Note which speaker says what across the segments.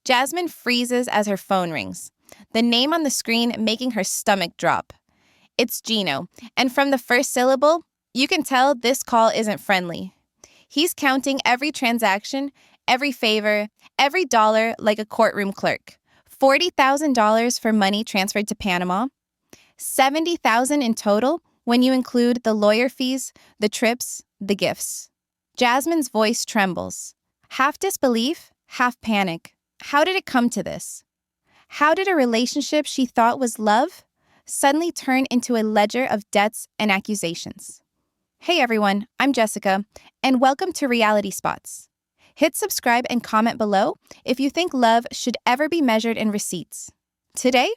Speaker 1: Jasmine freezes as her phone rings, the name on the screen making her stomach drop. It's Gino, and from the first syllable, you can tell this call isn't friendly. He's counting every transaction, every favor, every dollar like a courtroom clerk. $40,000 for money transferred to Panama, $70,000 in total when you include the lawyer fees, the trips, the gifts. Jasmine's voice trembles. Half disbelief, half panic. How did it come to this? How did a relationship she thought was love suddenly turn into a ledger of debts and accusations? Hey everyone, I'm Jessica, and welcome to Reality Spots. Hit subscribe and comment below if you think love should ever be measured in receipts. Today,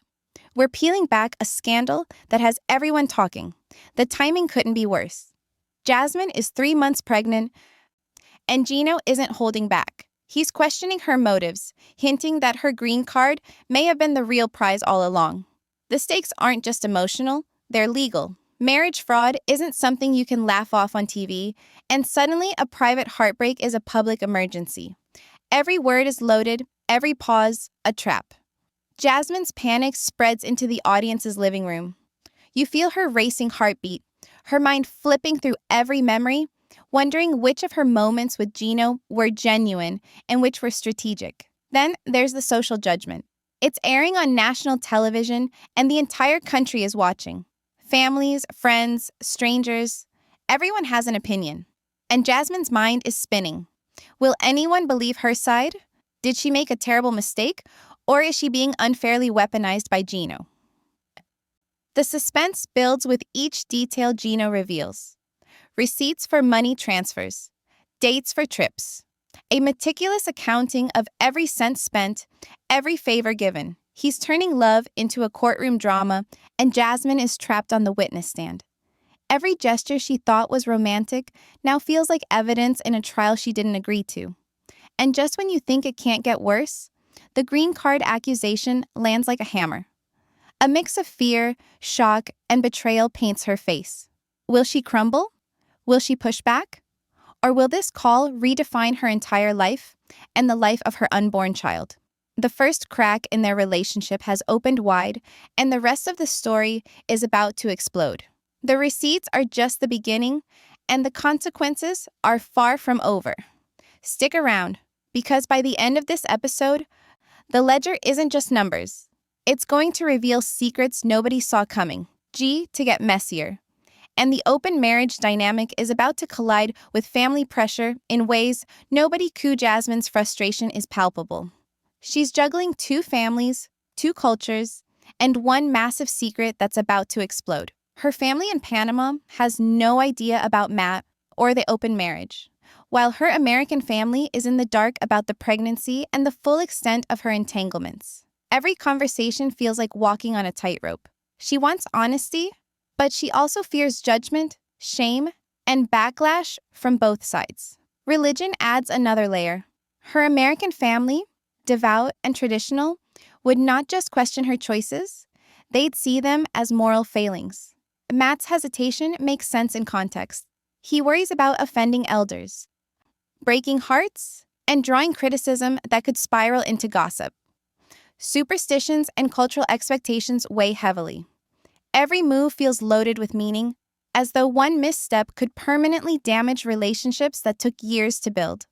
Speaker 1: we're peeling back a scandal that has everyone talking. The timing couldn't be worse. Jasmine is 3 months pregnant, and Gino isn't holding back. He's questioning her motives, hinting that her green card may have been the real prize all along. The stakes aren't just emotional, they're legal. Marriage fraud isn't something you can laugh off on TV, and suddenly a private heartbreak is a public emergency. Every word is loaded, every pause, a trap. Jasmine's panic spreads into the audience's living room. You feel her racing heartbeat, her mind flipping through every memory, wondering which of her moments with Gino were genuine and which were strategic. Then there's the social judgment. It's airing on national television, and the entire country is watching. Families, friends, strangers, everyone has an opinion. And Jasmine's mind is spinning. Will anyone believe her side? Did she make a terrible mistake? Or is she being unfairly weaponized by Gino? The suspense builds with each detail Gino reveals. Receipts for money transfers, dates for trips, a meticulous accounting of every cent spent, every favor given. He's turning love into a courtroom drama, and Jasmine is trapped on the witness stand. Every gesture she thought was romantic now feels like evidence in a trial she didn't agree to. And just when you think it can't get worse, the green card accusation lands like a hammer. A mix of fear, shock, and betrayal paints her face. Will she crumble? Will she push back? Or will this call redefine her entire life and the life of her unborn child? The first crack in their relationship has opened wide, and the rest of the story is about to explode. The receipts are just the beginning, and the consequences are far from over. Stick around, because by the end of this episode, the ledger isn't just numbers. It's going to reveal secrets nobody saw coming, to get messier. And the open marriage dynamic is about to collide with family pressure in ways nobody could. Jasmine's frustration is palpable. She's juggling 2 families, 2 cultures, and one massive secret that's about to explode. Her family in Panama has no idea about Matt or the open marriage, while her American family is in the dark about the pregnancy and the full extent of her entanglements. Every conversation feels like walking on a tightrope. She wants honesty, but she also fears judgment, shame, and backlash from both sides. Religion adds another layer. Her American family, devout and traditional, would not just question her choices, they'd see them as moral failings. Matt's hesitation makes sense in context. He worries about offending elders, breaking hearts, and drawing criticism that could spiral into gossip. Superstitions and cultural expectations weigh heavily. Every move feels loaded with meaning, as though one misstep could permanently damage relationships that took years to build.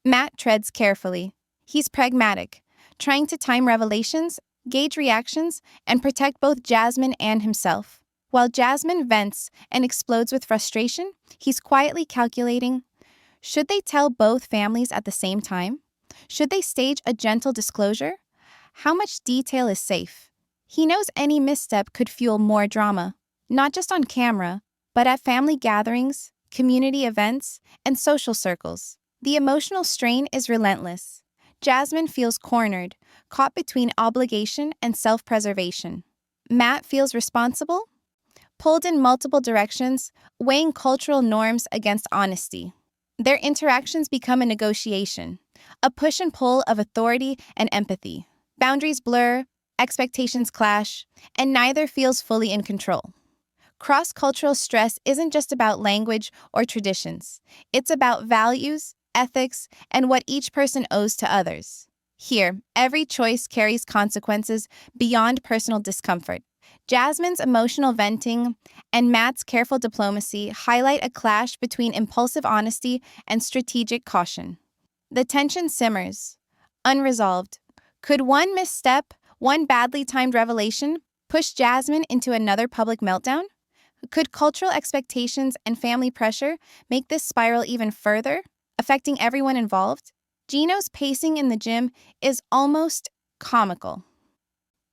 Speaker 1: Matt treads carefully. He's pragmatic, trying to time revelations, gauge reactions, and protect both Jasmine and himself. While Jasmine vents and explodes with frustration, he's quietly calculating, should they tell both families at the same time? Should they stage a gentle disclosure? How much detail is safe? He knows any misstep could fuel more drama, not just on camera, but at family gatherings, community events, and social circles. The emotional strain is relentless. Jasmine feels cornered, caught between obligation and self-preservation. Matt feels responsible, pulled in multiple directions, weighing cultural norms against honesty. Their interactions become a negotiation, a push and pull of authority and empathy. Boundaries blur, expectations clash, and neither feels fully in control. Cross-cultural stress isn't just about language or traditions. It's about values, ethics, and what each person owes to others. Here, every choice carries consequences beyond personal discomfort. Jasmine's emotional venting and Matt's careful diplomacy highlight a clash between impulsive honesty and strategic caution. The tension simmers, unresolved. Could one misstep, one badly timed revelation, push Jasmine into another public meltdown? Could cultural expectations and family pressure make this spiral even further, affecting everyone involved? Gino's pacing in the gym is almost comical.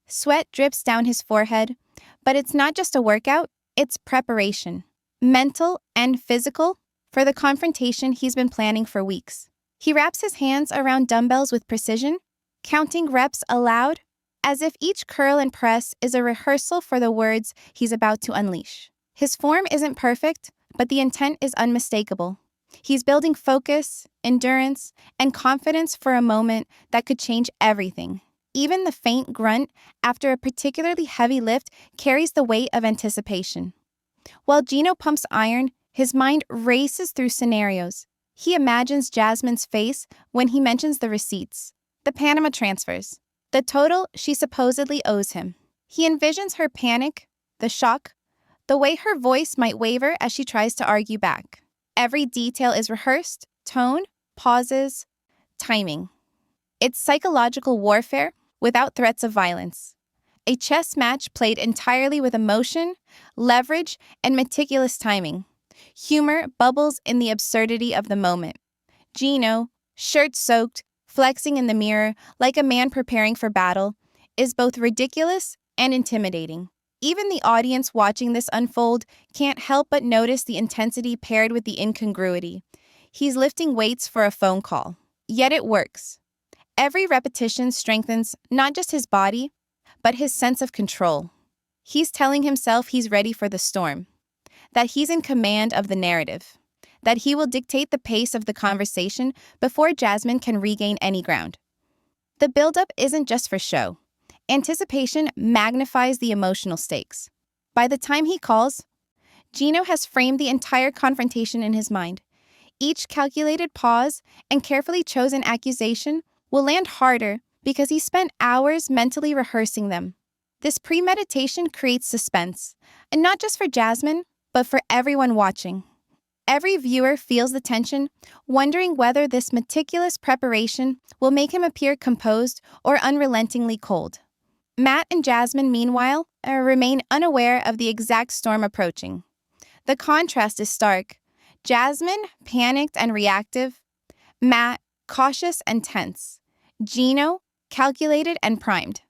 Speaker 1: Sweat drips down his forehead, but it's not just a workout, it's preparation, mental and physical, for the confrontation he's been planning for weeks. He wraps his hands around dumbbells with precision, counting reps aloud, as if each curl and press is a rehearsal for the words he's about to unleash. His form isn't perfect, but the intent is unmistakable. He's building focus, endurance, and confidence for a moment that could change everything. Even the faint grunt after a particularly heavy lift carries the weight of anticipation. While Gino pumps iron, his mind races through scenarios. He imagines Jasmine's face when he mentions the receipts, the Panama transfers, the total she supposedly owes him. He envisions her panic, the shock, the way her voice might waver as she tries to argue back. Every detail is rehearsed, tone, pauses, timing. It's psychological warfare without threats of violence. A chess match played entirely with emotion, leverage, and meticulous timing. Humor bubbles in the absurdity of the moment. Gino, shirt-soaked, flexing in the mirror like a man preparing for battle, is both ridiculous and intimidating. Even the audience watching this unfold can't help but notice the intensity paired with the incongruity. He's lifting weights for a phone call. Yet it works. Every repetition strengthens not just his body, but his sense of control. He's telling himself he's ready for the storm, that he's in command of the narrative, that he will dictate the pace of the conversation before Jasmine can regain any ground. The buildup isn't just for show. Anticipation magnifies the emotional stakes. By the time he calls, Gino has framed the entire confrontation in his mind. Each calculated pause and carefully chosen accusation will land harder because he spent hours mentally rehearsing them. This premeditation creates suspense, and not just for Jasmine, but for everyone watching. Every viewer feels the tension, wondering whether this meticulous preparation will make him appear composed or unrelentingly cold. Matt and Jasmine, meanwhile, remain unaware of the exact storm approaching. The contrast is stark. Jasmine, panicked and reactive. Matt, cautious and tense. Gino, calculated and primed.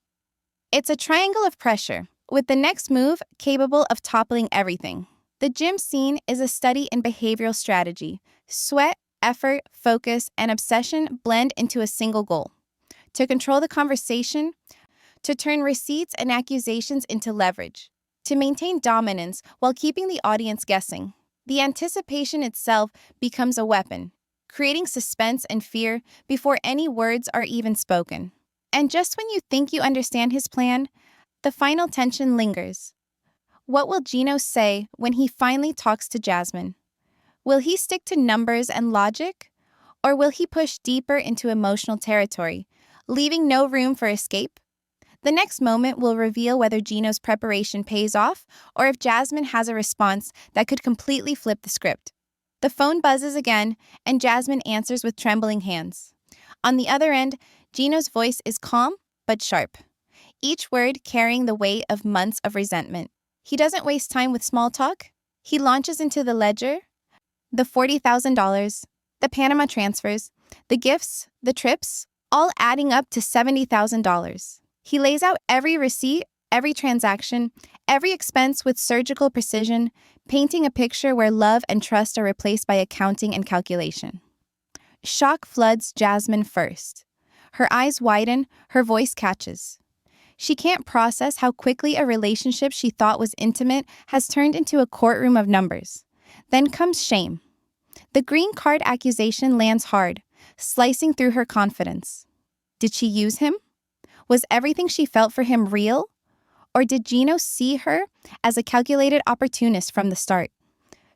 Speaker 1: It's a triangle of pressure, with the next move capable of toppling everything. The gym scene is a study in behavioral strategy. Sweat, effort, focus, and obsession blend into a single goal: to control the conversation, to turn receipts and accusations into leverage, to maintain dominance while keeping the audience guessing. The anticipation itself becomes a weapon, creating suspense and fear before any words are even spoken. And just when you think you understand his plan, the final tension lingers. What will Gino say when he finally talks to Jasmine? Will he stick to numbers and logic? Or will he push deeper into emotional territory, leaving no room for escape? The next moment will reveal whether Gino's preparation pays off or if Jasmine has a response that could completely flip the script. The phone buzzes again, and Jasmine answers with trembling hands. On the other end, Gino's voice is calm but sharp, each word carrying the weight of months of resentment. He doesn't waste time with small talk. He launches into the ledger, the $40,000, the Panama transfers, the gifts, the trips, all adding up to $70,000. He lays out every receipt, every transaction, every expense with surgical precision, painting a picture where love and trust are replaced by accounting and calculation. Shock floods Jasmine first. Her eyes widen, her voice catches. She can't process how quickly a relationship she thought was intimate has turned into a courtroom of numbers. Then comes shame. The green card accusation lands hard, slicing through her confidence. Did she use him? Was everything she felt for him real? Or did Gino see her as a calculated opportunist from the start?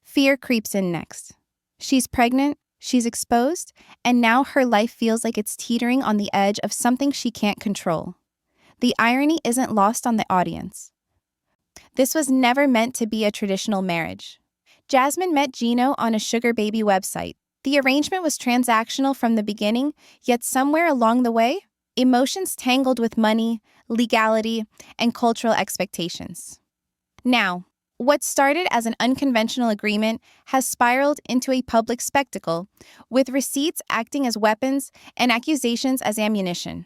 Speaker 1: Fear creeps in next. She's pregnant, She's exposed, and now her life feels like it's teetering on the edge of something she can't control. The irony isn't lost on the audience. This was never meant to be a traditional marriage. Jasmine met Gino on a sugar baby website. The arrangement was transactional from the beginning, yet somewhere along the way, emotions tangled with money, legality, and cultural expectations. Now, what started as an unconventional agreement has spiraled into a public spectacle, with receipts acting as weapons and accusations as ammunition.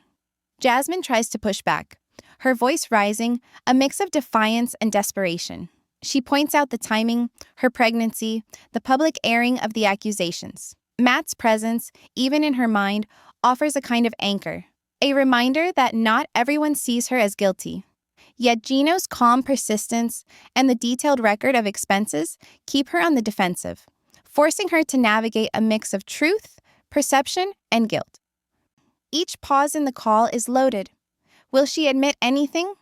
Speaker 1: Jasmine tries to push back, her voice rising, a mix of defiance and desperation. She points out the timing, her pregnancy, the public airing of the accusations. Matt's presence, even in her mind, offers a kind of anchor, a reminder that not everyone sees her as guilty. Yet Gino's calm persistence and the detailed record of expenses keep her on the defensive, forcing her to navigate a mix of truth, perception, and guilt. Each pause in the call is loaded. Will she admit anything?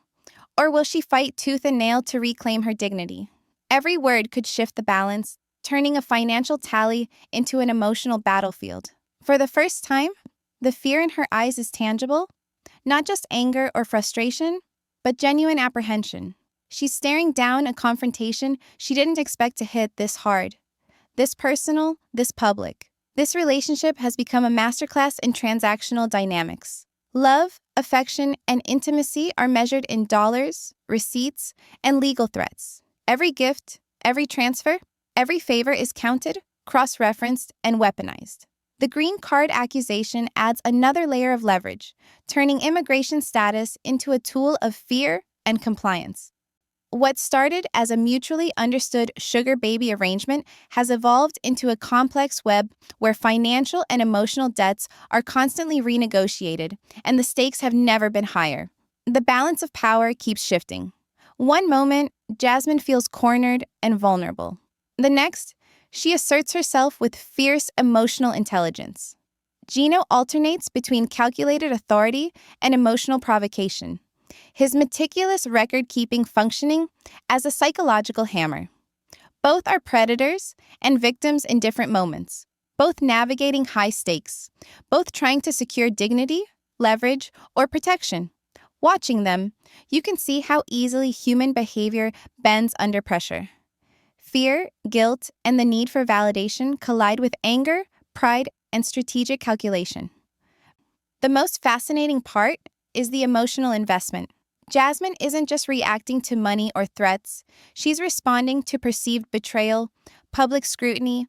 Speaker 1: Or will she fight tooth and nail to reclaim her dignity? Every word could shift the balance, turning a financial tally into an emotional battlefield. For the first time, the fear in her eyes is tangible, not just anger or frustration, but genuine apprehension. She's staring down a confrontation she didn't expect to hit this hard, this personal, this public. This relationship has become a masterclass in transactional dynamics. Love, affection, and intimacy are measured in dollars, receipts, and legal threats. Every gift, every transfer, every favor is counted, cross-referenced, and weaponized. The green card accusation adds another layer of leverage, turning immigration status into a tool of fear and compliance. What started as a mutually understood sugar baby arrangement has evolved into a complex web where financial and emotional debts are constantly renegotiated, and the stakes have never been higher. The balance of power keeps shifting. One moment, Jasmine feels cornered and vulnerable. The next, she asserts herself with fierce emotional intelligence. Gino alternates between calculated authority and emotional provocation, his meticulous record-keeping functioning as a psychological hammer. Both are predators and victims in different moments, both navigating high stakes, both trying to secure dignity, leverage, or protection. Watching them, you can see how easily human behavior bends under pressure. Fear, guilt, and the need for validation collide with anger, pride, and strategic calculation. The most fascinating part is the emotional investment. Jasmine isn't just reacting to money or threats, she's responding to perceived betrayal, public scrutiny,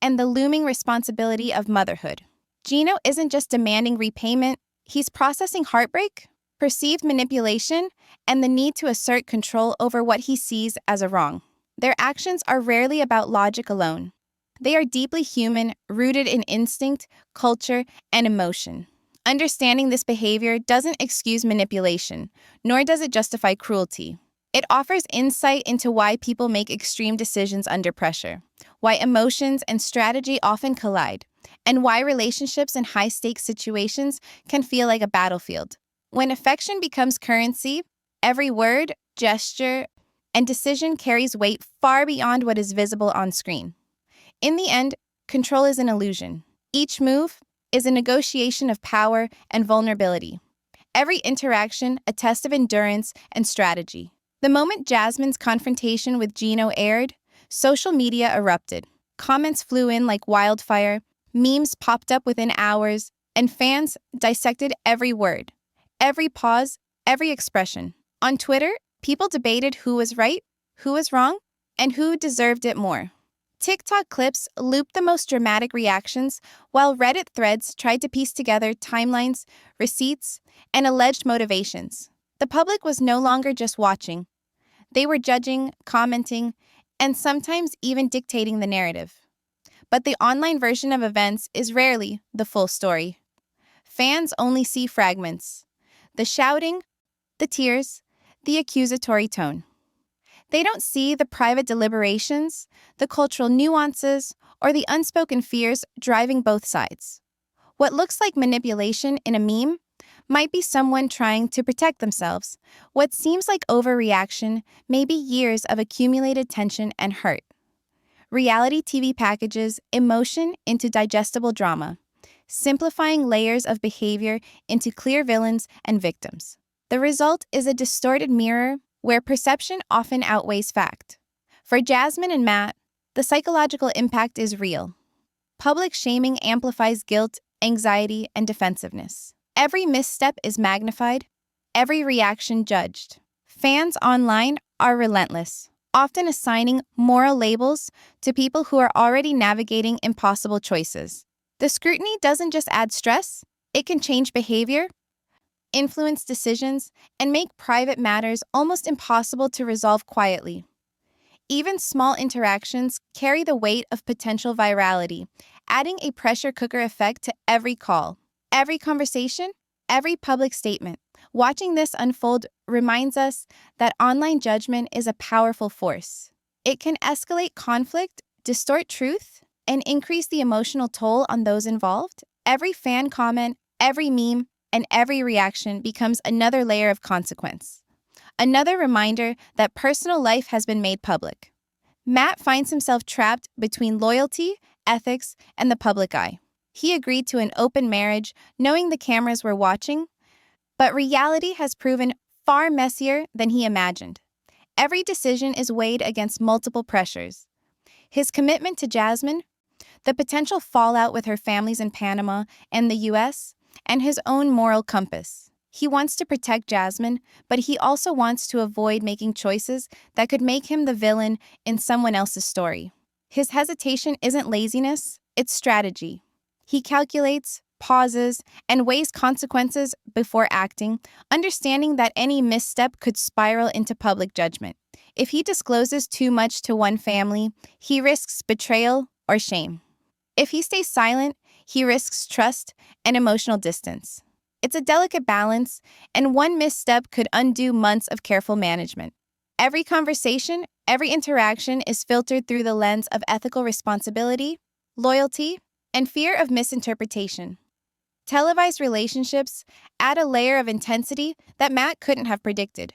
Speaker 1: and the looming responsibility of motherhood. Gino isn't just demanding repayment, he's processing heartbreak, perceived manipulation, and the need to assert control over what he sees as a wrong. Their actions are rarely about logic alone. They are deeply human, rooted in instinct, culture, and emotion. Understanding this behavior doesn't excuse manipulation, nor does it justify cruelty. It offers insight into why people make extreme decisions under pressure, why emotions and strategy often collide, and why relationships in high-stakes situations can feel like a battlefield. When affection becomes currency, every word, gesture, and decision carries weight far beyond what is visible on screen. In the end, control is an illusion. Each move is a negotiation of power and vulnerability. Every interaction a test of endurance and strategy. The moment Jasmine's confrontation with Gino aired, social media erupted. Comments flew in like wildfire, memes popped up within hours, and fans dissected every word, every pause, every expression. On Twitter, people debated who was right, who was wrong, and who deserved it more. TikTok clips looped the most dramatic reactions, while Reddit threads tried to piece together timelines, receipts, and alleged motivations. The public was no longer just watching. They were judging, commenting, and sometimes even dictating the narrative. But the online version of events is rarely the full story. Fans only see fragments: the shouting, the tears, the accusatory tone. They don't see the private deliberations, the cultural nuances, or the unspoken fears driving both sides. What looks like manipulation in a meme might be someone trying to protect themselves. What seems like overreaction may be years of accumulated tension and hurt. Reality TV packages emotion into digestible drama, simplifying layers of behavior into clear villains and victims. The result is a distorted mirror where perception often outweighs fact. For Jasmine and Matt, the psychological impact is real. Public shaming amplifies guilt, anxiety, and defensiveness. Every misstep is magnified, every reaction judged. Fans online are relentless, often assigning moral labels to people who are already navigating impossible choices. The scrutiny doesn't just add stress, it can change behavior, influence decisions, and make private matters almost impossible to resolve quietly. Even small interactions carry the weight of potential virality, adding a pressure cooker effect to every call, every conversation, every public statement. Watching this unfold reminds us that online judgment is a powerful force. It can escalate conflict, distort truth, and increase the emotional toll on those involved. Every fan comment, every meme, and every reaction becomes another layer of consequence. Another reminder that personal life has been made public. Matt finds himself trapped between loyalty, ethics, and the public eye. He agreed to an open marriage, knowing the cameras were watching, but reality has proven far messier than he imagined. Every decision is weighed against multiple pressures. His commitment to Jasmine, the potential fallout with her families in Panama and the US, and his own moral compass. He wants to protect Jasmine, but he also wants to avoid making choices that could make him the villain in someone else's story. His hesitation isn't laziness, it's strategy. He calculates, pauses, and weighs consequences before acting, understanding that any misstep could spiral into public judgment. If he discloses too much to one family, he risks betrayal or shame. If he stays silent, he risks trust and emotional distance. It's a delicate balance, and one misstep could undo months of careful management. Every conversation, every interaction is filtered through the lens of ethical responsibility, loyalty, and fear of misinterpretation. Televised relationships add a layer of intensity that Matt couldn't have predicted.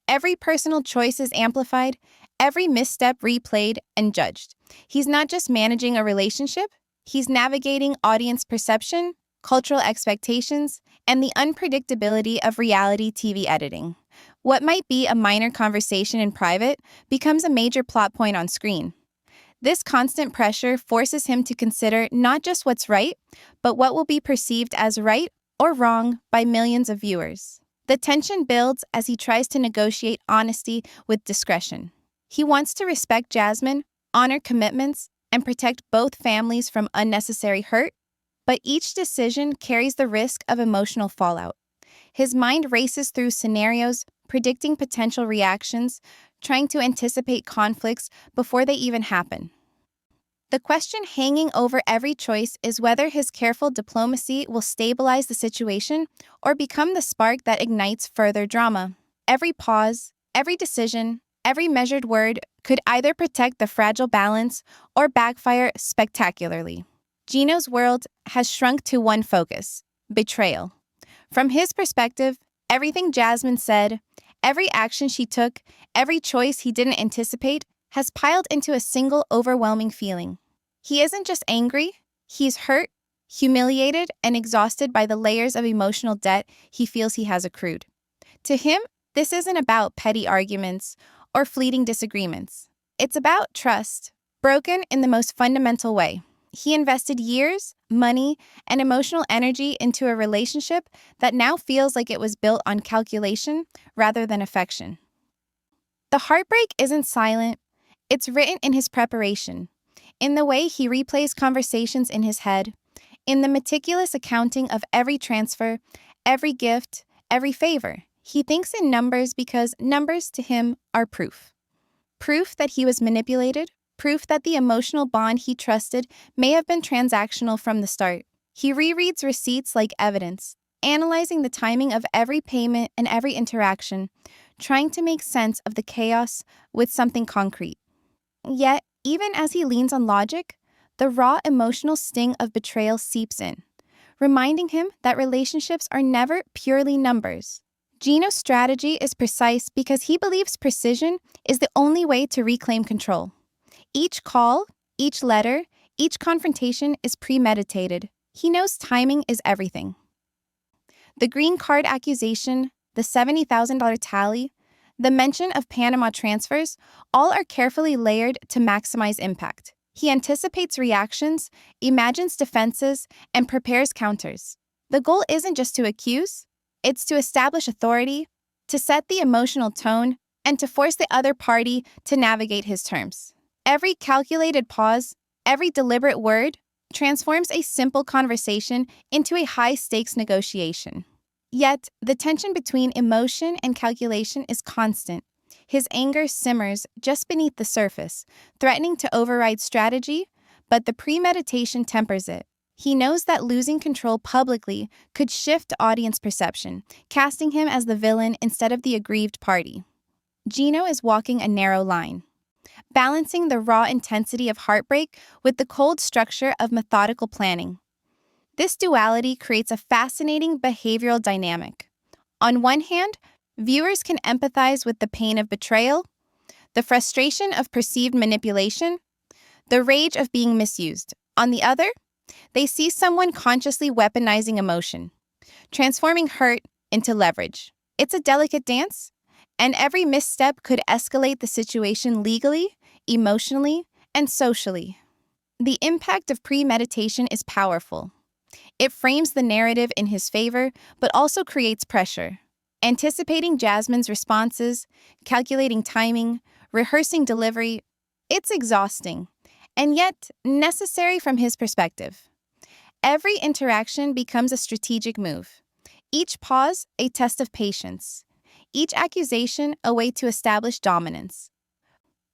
Speaker 1: Every personal choice is amplified, every misstep replayed and judged. He's not just managing a relationship, he's navigating audience perception, cultural expectations, and the unpredictability of reality TV editing. What might be a minor conversation in private becomes a major plot point on screen. This constant pressure forces him to consider not just what's right, but what will be perceived as right or wrong by millions of viewers. The tension builds as he tries to negotiate honesty with discretion. He wants to respect Jasmine, honor commitments, and protect both families from unnecessary hurt, but each decision carries the risk of emotional fallout. His mind races through scenarios, predicting potential reactions, trying to anticipate conflicts before they even happen. The question hanging over every choice is whether his careful diplomacy will stabilize the situation or become the spark that ignites further drama. Every pause, every decision, every measured word could either protect the fragile balance or backfire spectacularly. Gino's world has shrunk to one focus: betrayal. From his perspective, everything Jasmine said, every action she took, every choice he didn't anticipate, has piled into a single overwhelming feeling. He isn't just angry, he's hurt, humiliated, and exhausted by the layers of emotional debt he feels he has accrued. To him, this isn't about petty arguments or fleeting disagreements. It's about trust, broken in the most fundamental way. He invested years, money, and emotional energy into a relationship that now feels like it was built on calculation rather than affection. The heartbreak isn't silent, it's written in his preparation, in the way he replays conversations in his head, in the meticulous accounting of every transfer, every gift, every favor. He thinks in numbers because numbers to him are proof. Proof that he was manipulated, proof that the emotional bond he trusted may have been transactional from the start. He rereads receipts like evidence, analyzing the timing of every payment and every interaction, trying to make sense of the chaos with something concrete. Yet, even as he leans on logic, the raw emotional sting of betrayal seeps in, reminding him that relationships are never purely numbers. Gino's strategy is precise because he believes precision is the only way to reclaim control. Each call, each letter, each confrontation is premeditated. He knows timing is everything. The green card accusation, the $70,000 tally, the mention of Panama transfers, all are carefully layered to maximize impact. He anticipates reactions, imagines defenses, and prepares counters. The goal isn't just to accuse, it's to establish authority, to set the emotional tone, and to force the other party to navigate his terms. Every calculated pause, every deliberate word, transforms a simple conversation into a high-stakes negotiation. Yet, the tension between emotion and calculation is constant. His anger simmers just beneath the surface, threatening to override strategy, but the premeditation tempers it. He knows that losing control publicly could shift audience perception, casting him as the villain instead of the aggrieved party. Gino is walking a narrow line, balancing the raw intensity of heartbreak with the cold structure of methodical planning. This duality creates a fascinating behavioral dynamic. On one hand, viewers can empathize with the pain of betrayal, the frustration of perceived manipulation, the rage of being misused. On the other, they see someone consciously weaponizing emotion, transforming hurt into leverage. It's a delicate dance, and every misstep could escalate the situation legally, emotionally, and socially. The impact of premeditation is powerful. It frames the narrative in his favor, but also creates pressure. Anticipating Jasmine's responses, calculating timing, rehearsing delivery, it's exhausting, and yet necessary from his perspective. Every interaction becomes a strategic move. Each pause, a test of patience. Each accusation, a way to establish dominance.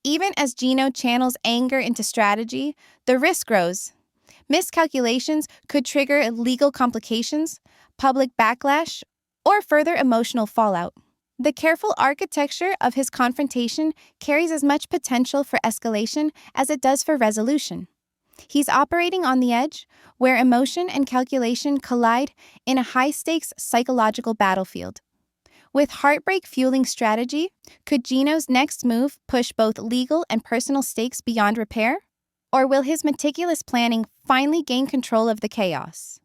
Speaker 1: Even as Gino channels anger into strategy, the risk grows. Miscalculations could trigger legal complications, public backlash, or further emotional fallout. The careful architecture of his confrontation carries as much potential for escalation as it does for resolution. He's operating on the edge, where emotion and calculation collide in a high-stakes psychological battlefield. With heartbreak fueling strategy, could Gino's next move push both legal and personal stakes beyond repair? Or will his meticulous planning finally gain control of the chaos?